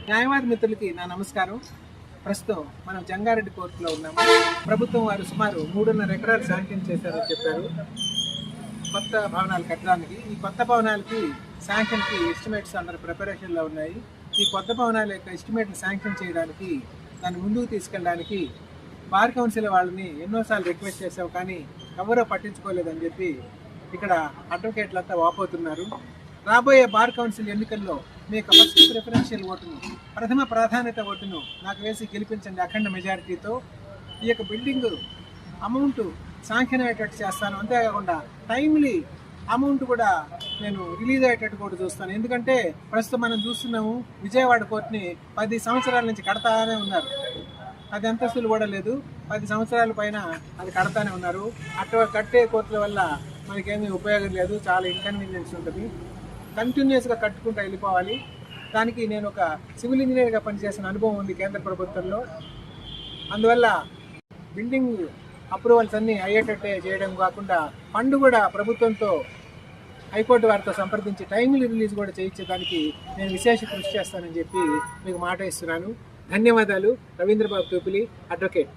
న్యాయవాది మిత్రులకి నా నమస్కారం. ప్రస్తుతం మనం జంగారెడ్డి కోర్టులో ఉన్నాము. ప్రభుత్వం వారు సుమారు 3.5 ఎకరాలు శాంక్షన్ చేశారని చెప్పారు కొత్త భవనాలు కట్టడానికి. ఈ కొత్త భవనాలకి శాంక్షన్కి ఎస్టిమేట్స్ అండర్ ప్రిపరేషన్లో ఉన్నాయి. ఈ కొత్త భవనాల యొక్క ఎస్టిమేట్ని శాంక్షన్ చేయడానికి, దాన్ని ముందుకు తీసుకెళ్ళడానికి బార్ కౌన్సిల్ వాళ్ళని ఎన్నోసార్లు రిక్వెస్ట్ చేసావు, కానీ ఎవరో పట్టించుకోలేదని చెప్పి ఇక్కడ అడ్వకేట్లంతా వాపోతున్నారు. రాబోయే బార్ కౌన్సిల్ ఎన్నికల్లో మీ యొక్క ఫస్ట్ ప్రిఫరెన్షియల్ ఓటును, ప్రథమ ప్రాధాన్యత ఓటును నాకు వేసి గెలిపించండి అఖండ మెజారిటీతో. ఈ యొక్క బిల్డింగ్ అమౌంట్ శాంక్షన్ అయ్యేటట్టు చేస్తాను. అంతేకాకుండా టైమ్లీ అమౌంట్ కూడా నేను రిలీజ్ అయ్యేటట్టు కూడా చూస్తాను. ఎందుకంటే ప్రస్తుతం మనం చూస్తున్నాము, విజయవాడ కోర్టుని 10 సంవత్సరాల నుంచి కడతానే ఉన్నారు. 10 అంతస్తులు కూడా లేదు, 10 సంవత్సరాల పైన అది కడతానే ఉన్నారు. కట్టే కోర్టుల వల్ల మనకేమీ ఉపయోగం లేదు, చాలా ఇన్కన్వీనియన్స్ ఉంటుంది. కంటిన్యూస్గా కట్టుకుంటూ వెళ్ళిపోవాలి. దానికి నేను ఒక సివిల్ ఇంజనీర్గా పనిచేసిన అనుభవం ఉంది కేంద్ర ప్రభుత్వంలో. అందువల్ల బిల్డింగ్ అప్రూవల్స్ అన్నీ అయ్యేటట్టే చేయడం కాకుండా ఫండ్ కూడా ప్రభుత్వంతో హైకోర్టు వారితో సంప్రదించి టైమ్లీ రిలీజ్ కూడా చేయించేదానికి నేను విశేష కృషి చేస్తానని చెప్పి మీకు మాట ఇస్తున్నాను. ధన్యవాదాలు. రవీంద్రబాబు తూపిలి, అడ్వకేట్.